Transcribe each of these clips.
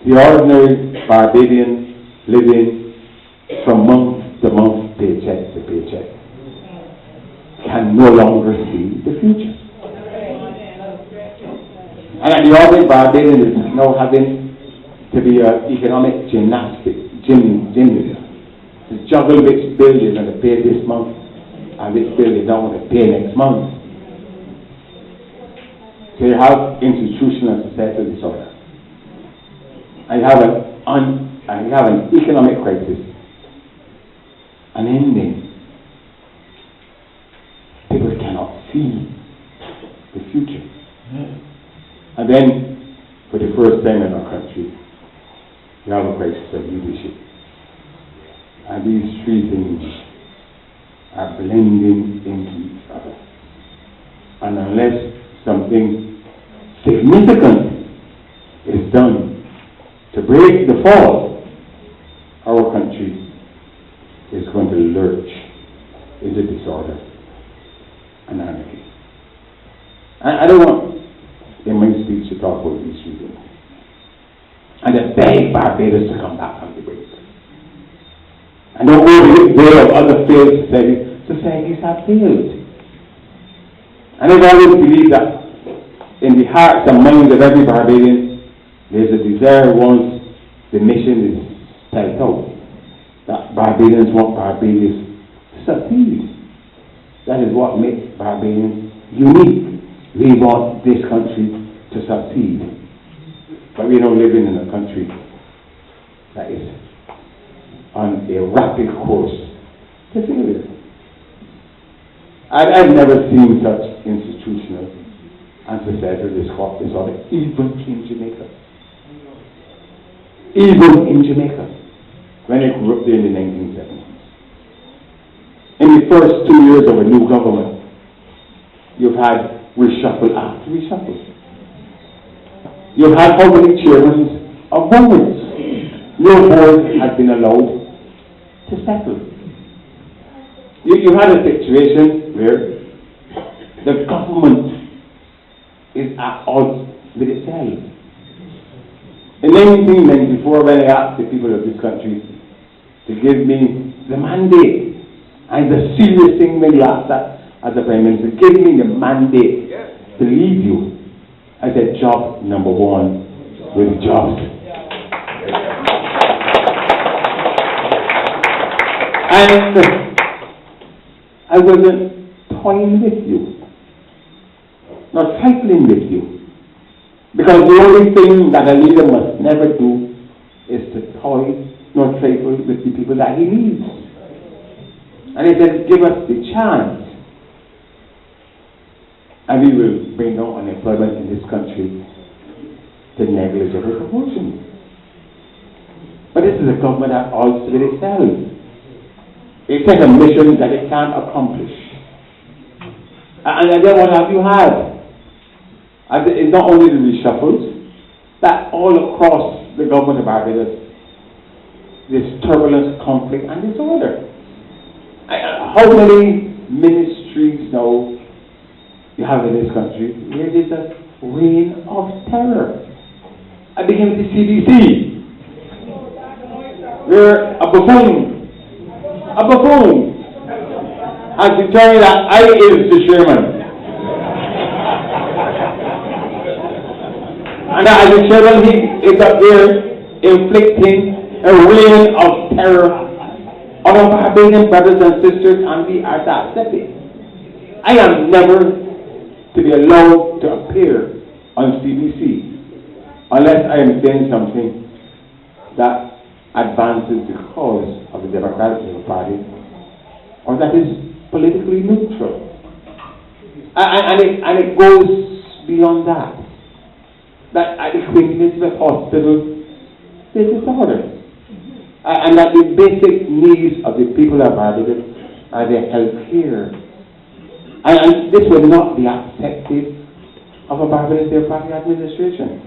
The ordinary Barbadian living from month to month, paycheck to paycheck, can no longer see the future. And the ordinary Barbadian is now having to be an economic gymnast to juggle which bill you're going to pay this month and which bill you don't want to pay next month. So you have institutional and societal disorder. And you have an economic crisis. An ending. People cannot see the future. And then, for the first time in our country, you have a crisis of leadership. And these three things are blending into each other. And unless something significant is done to break the fall, our country is going to lurch into disorder and anarchy. I don't want in my speech to talk about these three things. And to beg Barbados to come back from the brink. And don't go the way of other failed societies. Societies have failed. And I've always believed that in the hearts and minds of every Barbadian, there's a desire once the mission is spelled out, that Barbadians want Barbados to succeed. That is what makes Barbadians unique. We want this country to succeed. But we're now living in a country that is on a rapid course to failure. I've never seen such institutional and societal disorder, even in Jamaica. Even in Jamaica, when I grew up there in the 1970s. In the first 2 years of a new government, you've had reshuffle after reshuffle. You've had how many chairmen of boards? No board has been allowed to settle. You had a situation where the government is at odds with itself. In 1994, when I asked the people of this country to give me the mandate, and the serious thing when you ask that as a Prime Minister, give me the mandate to lead you, I said, job number one will be jobs. And I wasn't toying with you, not trifling with you. Because the only thing that a leader must never do is to toy nor trifle with the people that he leads. And he said, give us the chance, and we will bring down unemployment in this country to negligible proportions. But this is a government that odds with itself. It has a mission that it can't accomplish. And then what have you had? It's not only the reshuffles, that all across the government of Barbados, there's turbulence, conflict, and disorder. How many ministries now you have in this country where there's a reign of terror? I begin with the CDC, where a buffoon has determined that I is the chairman. And as the chairman, he is up there inflicting a reign of terror on our Barbadian brothers and sisters, and we are to accept it. I am never to be allowed to appear on CBC unless I am saying something that advances the cause of the Democratic Party or that is politically neutral. And it goes beyond that. That at the Queen Elizabeth Hospital, there's disorder. And that the basic needs of the people of Barbados are their health care. And this will not be accepted of a Barbados Party administration.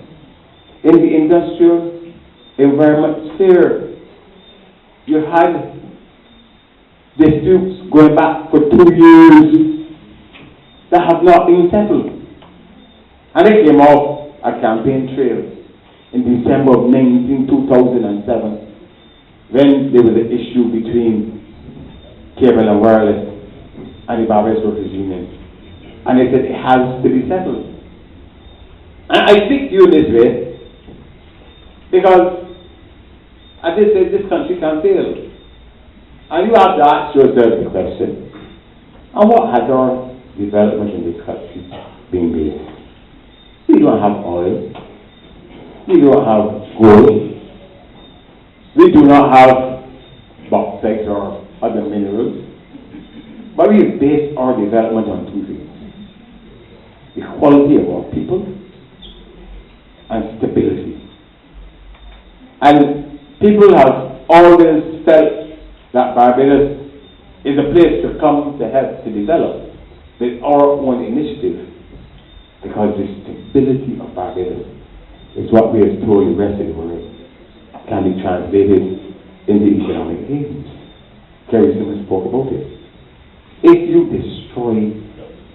In the industrial environment sphere, you had disputes going back for 2 years that have not been settled. And it came off a campaign trail. in December of 2007, when there was an issue between Cable and Wireless and the Barbados Workers Union. And they said it has to be settled. And I speak to you this way because, as they say, this country can fail. And you have to ask yourself the question, and what has our development in this country been based? We don't have oil. We don't have gold. We do not have bauxite or other minerals. But we have based our development on two things: the quality of our people and stability. And people have always felt that Barbados is a place to come to help to develop with our own initiative, because the stability of Barbados is what we have told the rest of the world can be translated into economic gains. Kerry Simmons spoke about it. If you destroy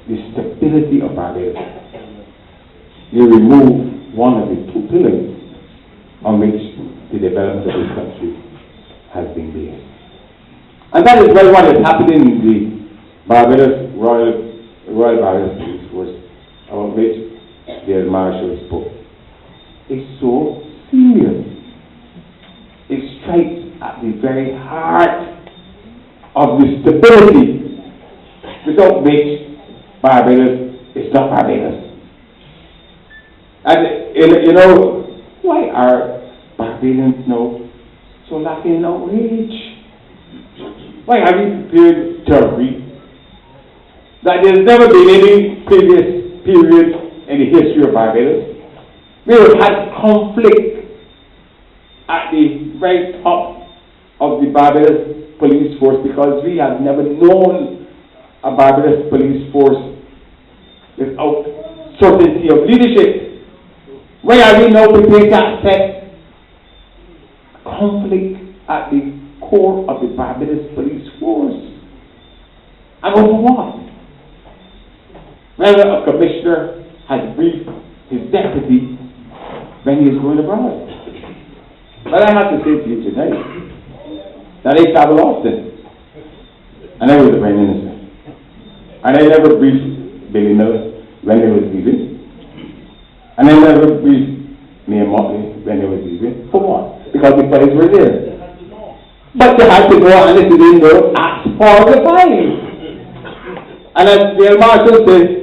the stability of Barbados, you remove one of the two pillars on which the development of this country has been based. And that is well what is happening in the Barbados Royal Barbados Police Force, about which the Air Marshal spoke. It's so serious. It strikes at the very heart of the stability without which Barbados is not Barbados. And you know, why are Barbadians now so lacking in outrage? Why are we prepared to agree that there's never been any previous period in the history of Barbados where we've had conflict at the very top of the Barbados police force, because we have never known a Barbados police force without certainty of leadership? Why are we now prepared to accept conflict at the core of the Barbados police force? And over what? Whether a commissioner has briefed his deputy when he is going abroad. But I have to say to you tonight that I travel often, and I was the Prime Minister, and I never briefed Billy Miller when he was leaving, and I never briefed Mayor Motley when he was leaving. For what? Because the police were there. But they had to go, and if they didn't go, ask for the fine. And as the Marshal said,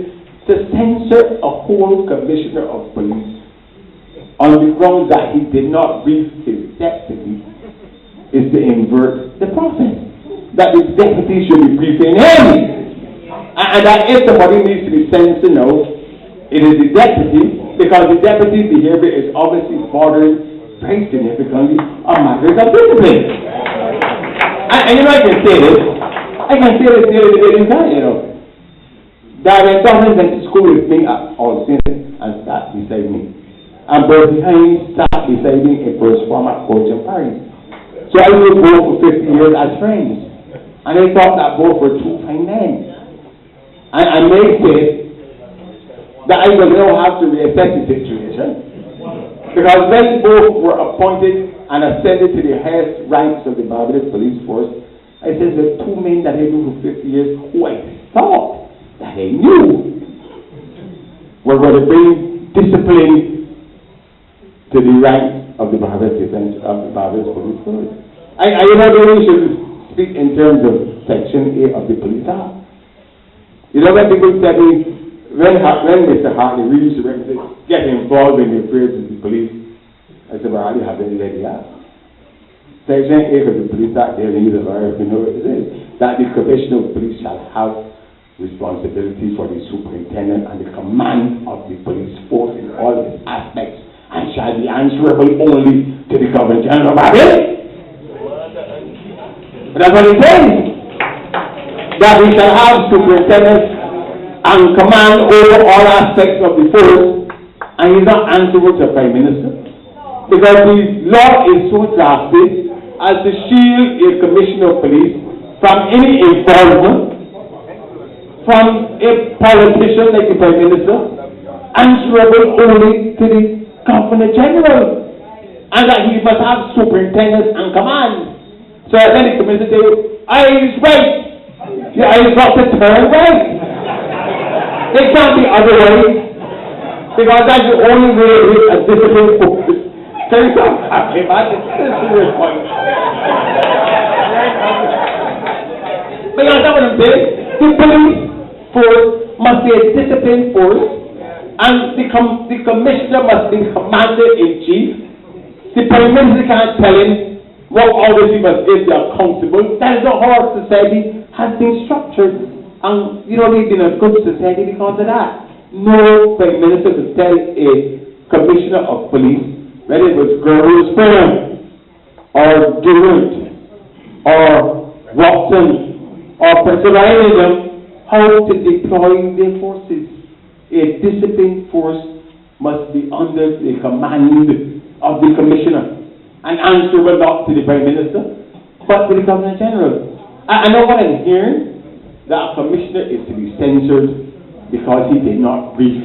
to censor a whole commissioner of police on the grounds that he did not brief his deputy is to invert the process. That the deputy should be briefing him. And that if somebody needs to be censored now, it is the deputy, because the deputy's behavior is obviously bordering very significantly on matters of discipline. And you know, I can say this nearly the day inside, you know. That when someone went to school with me at all and sat beside me, and both behind sat beside me a first former coach in Paris. So I knew both for 50 years as friends, and I thought that both were two fine men. And they said that I will now have to reassess the situation, because when both were appointed and ascended to the highest ranks of the Barbados Police Force, I said the two men that I knew for 50 years who I thought that I knew were going to bring discipline to the ranks of the Barbados Defense of the Barbados Police Force. I really should speak in terms of Section 8 of the Police Act. You know, when people tell me, when Mr. Hartley really used to get involved in the affairs of the police, I said, well, I have any idea. Section 8 of the Police Act, there is a lawyer, if you know what it is, that the Commissioner of Police shall have responsibility for the superintendent and the command of the police force in all its aspects, and shall be answerable only to the Governor General of Barbados. But that's what it says. That we shall have superintendents and command over all aspects of the force, and he's not answerable to the Prime Minister. Because the law is so drastic as to shield a Commissioner of Police from any involvement from a politician like the Prime Minister, answerable only to the Governor Governor General, and that he must have superintendents and command. So I said to the commissioner, say, eyes right. The eyes got to turn right. They can't be other ways. Because that's the only way with a disciplined force. Can you stop happy about it? This is the point. But you understand what I'm saying? The police force must be a disciplined force, and the commissioner must be commander-in-chief. The Prime Minister can't tell him what orders he must give, they're accountable. That is not how our society has been structured. And, you know, we've been a good society because of that. No Prime Minister could tell a Commissioner of Police, whether it was Girls Fair, or Durant, or Watson, or Pennsylvania, how to deploy their forces. A disciplined force must be under the command of the Commissioner, and answerable not to the Prime Minister, but to the Governor General. I know what I'm hearing, that a Commissioner is to be censored because he did not brief.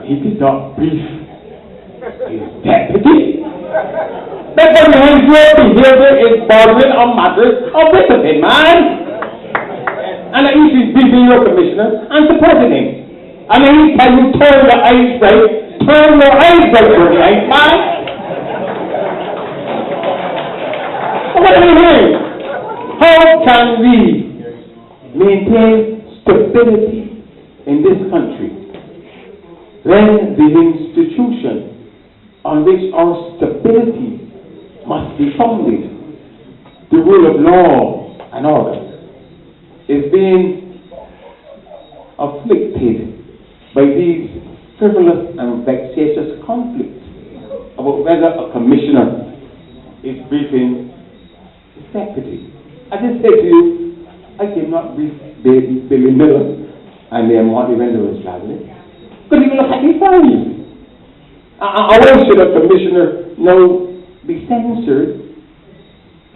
He did not brief his deputy. That's what means your behavior is bordering on matters of discipline, man. And that you should be your Commissioner and supporting him. And then he tell you, turn your eyes right, turn your eyes right for the eyes, man. What are we doing? How can we maintain stability in this country when the institution on which our stability must be founded, the rule of law and order, is being afflicted by these frivolous and vexatious conflicts about whether a commissioner is briefing his deputy? I just say to you, I did not brief Billy Miller and then Marty when they was traveling. Because he will look at me funny. Why should a commissioner now be censored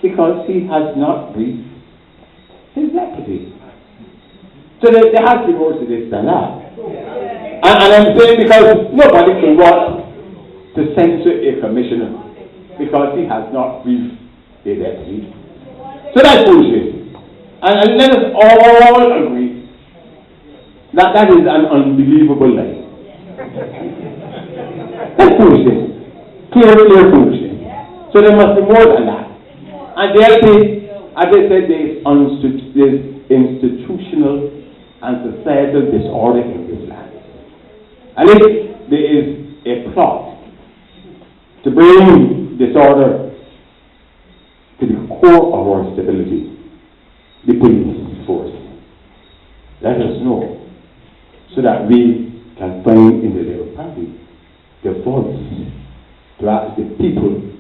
because he has not briefed his deputy? So there has to be more to this than that. And I'm saying because nobody can want to censor a commissioner because he has not briefed a deputy. So that's bullshit. And let us all agree that that is an unbelievable lie. That's bullshit. Clear bullshit. So there must be more than that. And BLP, as I said, there is institutional and societal disorder in this land. And if there is a plot to bring disorder to the core of our stability, the police force, let us know so that we can find in the Labour Party the voice to ask the people